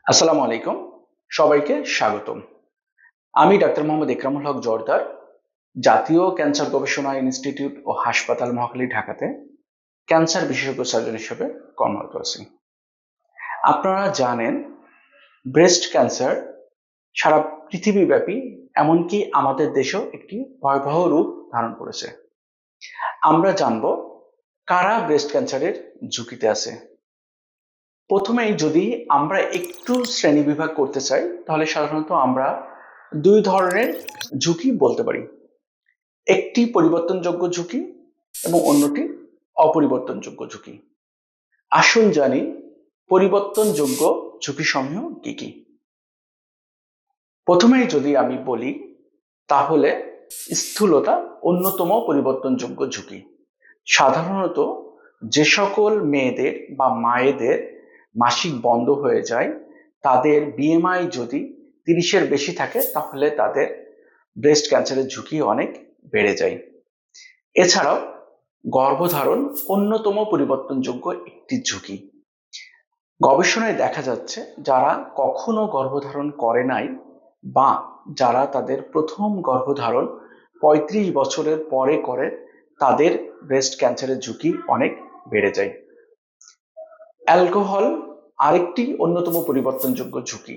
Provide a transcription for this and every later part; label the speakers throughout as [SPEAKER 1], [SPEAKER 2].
[SPEAKER 1] আসসালামু আলাইকুম, সবাইকে স্বাগতম। আমি ডাক্তার মোহাম্মদ ইকরামুল হক জোয়ার্দ্দার, জাতীয় ক্যান্সার গবেষণা ইনস্টিটিউট ও হাসপাতাল মহাখালী, ঢাকাতে ক্যান্সার বিশেষজ্ঞ সার্জন হিসেবে কর্মরত আছি। আপনারা জানেন, ব্রেস্ট ক্যান্সার সারা পৃথিবীব্যাপী, এমনকি আমাদের দেশেও একটি ভয়াবহ রূপ ধারণ করেছে। আমরা জানব কারা ব্রেস্ট ক্যান্সারের ঝুঁকিতে আছে। প্রথমেই যদি আমরা একটু শ্রেণীবিভাগ করতে চাই, তাহলে সাধারণত আমরা দুই ধরনের ঝুঁকি বলতে পারি। একটি পরিবর্তনযোগ্য ঝুঁকি এবং অন্যটি অপরিবর্তনযোগ্য ঝুঁকি। আসুন জানি পরিবর্তনযোগ্য ঝুঁকি সমূহ কি কি। প্রথমেই যদি আমি বলি, তাহলে স্থূলতা অন্যতম পরিবর্তনযোগ্য ঝুঁকি। সাধারণত যে সকল মেয়েদের বা মায়েদের মাসিক বন্ধ হয়ে যায়, তাদের বিএমআই যদি 30-এর বেশি থাকে, তাহলে তাদের ব্রেস্ট ক্যান্সারের ঝুঁকি অনেক বেড়ে যায়। এছাড়াও গর্ভধারণ অন্যতম পরিবর্তনযোগ্য একটি ঝুঁকি। গবেষণায় দেখা যাচ্ছে, যারা কখনো গর্ভধারণ করে নাই বা যারা তাদের প্রথম গর্ভধারণ 35 বছরের পরে করে, তাদের ব্রেস্ট ক্যান্সারের ঝুঁকি অনেক বেড়ে যায়। অ্যালকোহল আরেকটি অন্যতম পরিবর্তনযোগ্য ঝুঁকি।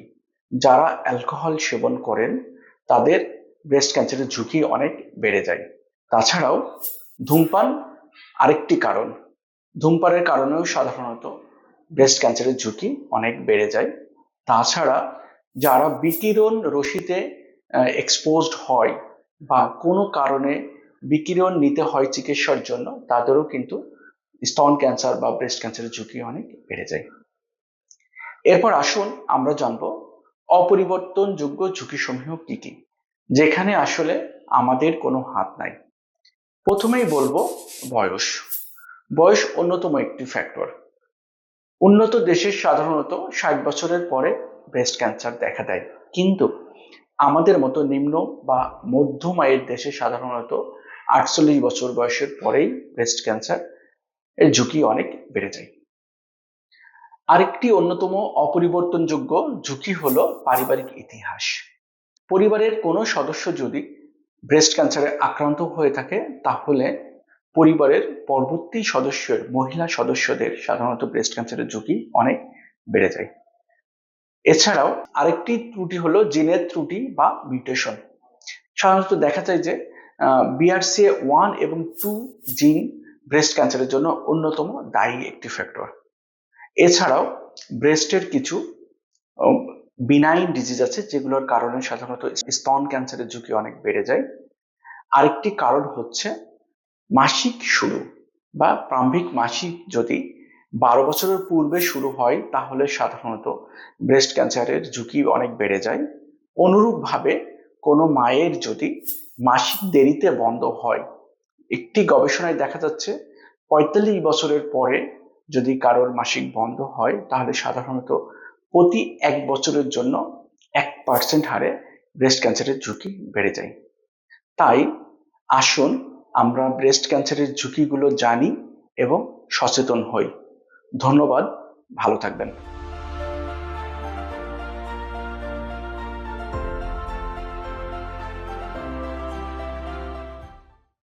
[SPEAKER 1] যারা অ্যালকোহল সেবন করেন, তাদের ব্রেস্ট ক্যান্সারের ঝুঁকি অনেক বেড়ে যায়। তাছাড়াও ধূমপান আরেকটি কারণ। ধূমপানের কারণেও সাধারণত ব্রেস্ট ক্যান্সারের ঝুঁকি অনেক বেড়ে যায়। তাছাড়া যারা বিকিরণ রশ্মিতে এক্সপোজড হয় বা কোনো কারণে বিকিরণ নিতে হয় চিকিৎসার জন্য, তাদেরও কিন্তু স্তন ক্যান্সার বা ব্রেস্ট ক্যান্সারের ঝুঁকি অনেক বেড়ে যায়। এরপর আসুন আমরা জানব অপরিবর্তনযোগ্য ঝুঁকি সমূহ কি কি, যেখানে আসলে আমাদের কোনো হাত নাই। প্রথমেই বলবো বয়স। বয়স অন্যতম একটি ফ্যাক্টর। উন্নত দেশে সাধারণত 60 বছরের পরে ব্রেস্ট ক্যান্সার দেখা দেয়, কিন্তু আমাদের মতো নিম্ন বা মধ্যম আয়ের দেশে সাধারণত 48 বছর বয়সের পরেই ব্রেস্ট ক্যান্সার এর ঝুঁকি অনেক বেড়ে যায়। আরেকটি অন্যতম অপরিবর্তনযোগ্য ঝুঁকি হলো পারিবারিক ইতিহাস। পরিবারের কোনো সদস্য যদি ব্রেস্ট ক্যান্সারে আক্রান্ত হয়ে থাকে, তাহলে পরিবারের পরবর্তী মহিলা সদস্যদের সাধারণত ব্রেস্ট ক্যান্সারের ঝুঁকি অনেক বেড়ে যায়। এছাড়াও আরেকটি ত্রুটি হলো জিনের ত্রুটি বা মিউটেশন। সাধারণত দেখা যায় যে BRCA1 এবং 2 জিন ব্রেস্ট ক্যান্সারের জন্য অন্যতম দায়ী একটি ফ্যাক্টর। এছাড়াও ব্রেস্টের কিছু বিনাইন ডিজিজ আছে, যেগুলোর কারণে সাধারণত স্তন ক্যান্সারের ঝুঁকি অনেক বেড়ে যায়। আরেকটি কারণ হচ্ছে মাসিক শুরু বা প্রারম্ভিক মাসিক যদি 12 বছরের পূর্বে শুরু হয়, তাহলে সাধারণত ব্রেস্ট ক্যান্সারের ঝুঁকি অনেক বেড়ে যায়। অনুরূপভাবে কোনো মায়ের যদি মাসিক দেরিতে বন্ধ হয়, একটি গবেষণায় দেখা যাচ্ছে 45 বছরের পরে যদি কারোর মাসিক বন্ধ হয়, তাহলে সাধারণত প্রতি 1 বছরের জন্য 1% হারে ব্রেস্ট ক্যান্সারের ঝুঁকি বেড়ে যায়। তাই আসুন আমরা ব্রেস্ট ক্যান্সারের ঝুঁকিগুলো জানি এবং সচেতন হই। ধন্যবাদ, ভালো থাকবেন।